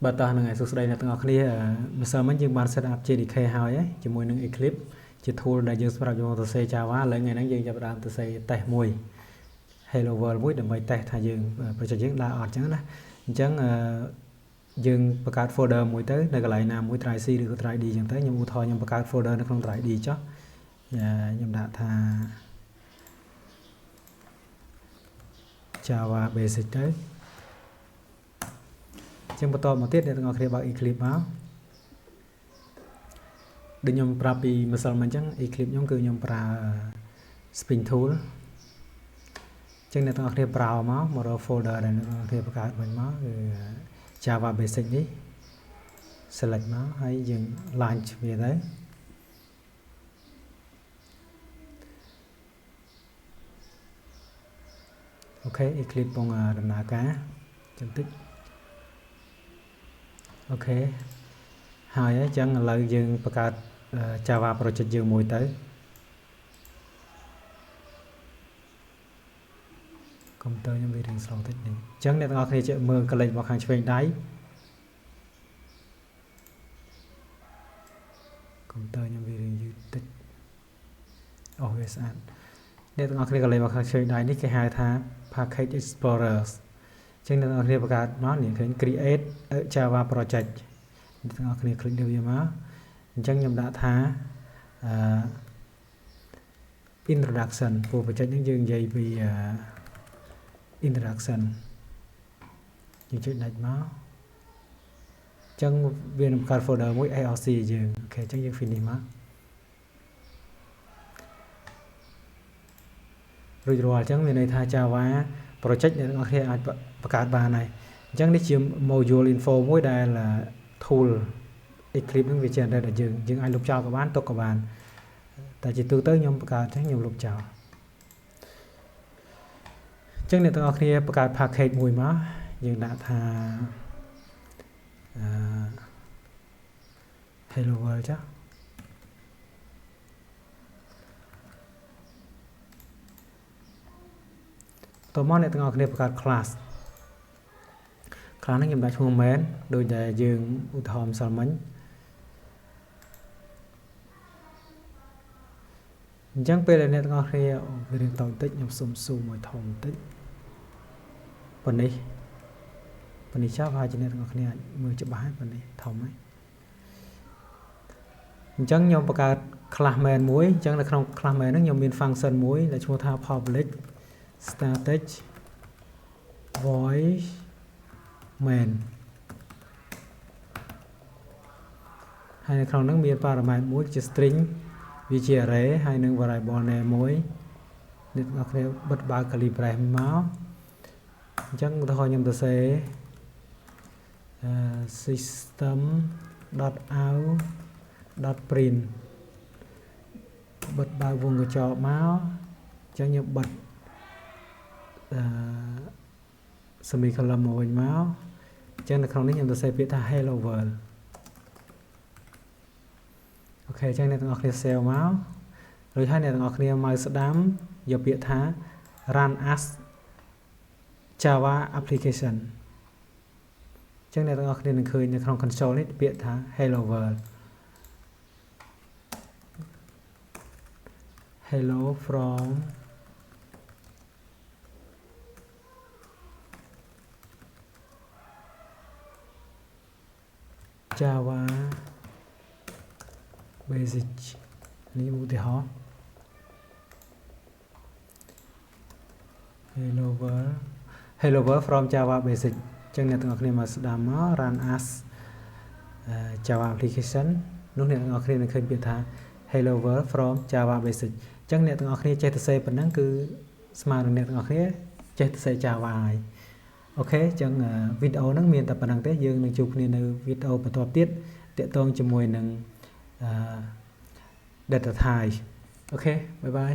បើតោះនឹងឯសួស្ដីអ្នកទាំងអស់គ្នាម្សិលមិញយើងបាន set up JDK ហើយជាមួយនឹង Eclipse ជា tool ដែលយើងសម្រាប់យកទៅសរសេរ Java ឥឡូវថ្ងៃហ្នឹងយើងចាប់ផ្ដើមទៅសរសេរ test មួយ Hello World មួយដើម្បី test ថាយើង project យើងដើរអត់ចឹងណាអញ្ចឹងយើងបង្កើត folder មួយទៅនៅកន្លែងណាមួយ try C ឬក៏ try D ចឹងទៅខ្ញុំឧទាហរណ៍ខ្ញុំបង្កើត folder នៅក្នុង try D ចុះខ្ញុំដាក់ថា Java basic ទៅចឹងបន្តមកទៀតអ្នកទាំងអស់គ្នាបើក Eclipse មកដូចខ្ញុំប្រាប់ពីម្សិលមិញអញ្ចឹង Eclipse ខ្ញុំគឺខ្ញុំប្រើ Spring Tool ចឹងអ្នកទាំងអស់គ្នា browse មករក folder ដែលអ្នកទាំងអស់គ្នាបង្កើតវិញមកគឺ Java basic នេះ select មកហើយយើង launch វាទៅអូខេ Eclipse ពងដំណើរការចឹងតិចអូខេហើយអញ្ចឹងឥឡូវយើងបង្កើត Java project យើងមួយទៅកុំព្យូទ័រខ្ញុំវារៀង slow តិចនេះអញ្ចឹងអ្នកទាំងអស់គ្នាជិះមើលកលេចមកខាងឆ្វេងដៃកុំព្យូទ័រខ្ញុំវារៀងយឺតតិចអូវាស្អាតអ្នកទាំងអស់គ្នាកលេចមកខាងឆ្វេងដៃនេះគេហៅថា Package Explorer ចឹងអ្នកទាំងអស់គ្នាបង្កើតមកនេះឃើញ create a Java project អ្នកទាំងអស់គ្នា click លើវាមកអញ្ចឹងខ្ញុំដាក់ថា introduction ព្រោះ project នេះយើងនិយាយពី introduction យើងចុចដាច់មកអញ្ចឹងវានឹងបង្កើត folder មួយ ARC យើងអូខេអញ្ចឹងយើង finish មករួចរាល់អញ្ចឹងមានន័យថា Java project អ្នកទាំងអស់គ្នាអាចបង្កើតបានហើយអញ្ចឹងនេះជា module info មួយដែល tool Eclipse នឹងវា generate ដល់យើងអាចលុបចោលក៏បានទុកក៏បានតែជាទូទៅខ្ញុំបង្កើតចឹងខ្ញុំលុបចោលអញ្ចឹងអ្នកទាំងអស់គ្នាបង្កើត package មួយមកយើងដាក់ថា Hello World ចាតោះមកអ្នកទាំងអស់គ្នាបង្កើត class នេះខ្ញុំដាក់ឈ្មោះ main ដូចដែលយើងឧទាហរណ៍ម្សិលមិញអញ្ចឹងពេលដែលអ្នកទាំងអស់គ្នាវារៀងតូចបន្តិចខ្ញុំសុំស៊ូមឲ្យធំបន្តិចប៉ុណ្នេះចាប់ហើយអ្នកទាំងអស់គ្នាអាចមើលច្បាស់ហើយប៉ុណ្នេះធំហើយអញ្ចឹងខ្ញុំបង្កើត class main មួយអញ្ចឹងនៅក្នុង class main ហ្នឹងខ្ញុំមាន function មួយដែលឈ្មោះថា public static void main ហើយនៅក្នុងហ្នឹងមាន parameter មួយជា string វាជា array ហើយនឹង variable name មួយអ្នកទាំងអស់គ្នាបិទបើក curly brace មកអញ្ចឹងឧទាហរណ៍ខ្ញុំទៅសេ system.out.print បិទបើកវងកញ្ចក់មកអញ្ចឹងខ្ញុំបិទsemicolon មកវិញមកអញ្ចឹងនៅក្នុងនេះខ្ញុំទៅសេពាក្យថា hello world អូខេអញ្ចឹងអ្នកទាំងអស់គ្នា save មករួចហើយអ្នកទាំងអស់គ្នាមកស្ដាំយកពាក្យថា run as Java application អញ្ចឹងអ្នកទាំងអស់គ្នានឹងឃើញនៅក្នុង console នេះពាក្យថា hello world hello from Java basic នេះឧទាហរណ៍ hello world from Java basic អញ្ចឹងអ្នកទាំងអស់គ្នាមកស្ដាប់មក run as Java application នោះអ្នកទាំងអស់គ្នានឹងឃើញពាក្យថា hello world from Java basic អញ្ចឹងអ្នកទាំងអស់គ្នាចេះទៅសេប៉ុណ្ណឹងគឺស្មើនឹងអ្នកទាំងអស់គ្នាចេះទៅសេ Java ហើយអូខេអញ្ចឹងវីដេអូហ្នឹងមានតែប៉ុណ្្នឹងទេយើងនឹងជួបគ្នានៅវីដេអូបន្តទៀតទាក់ទងជាមួយនឹងdata type អូខេបាយបាយ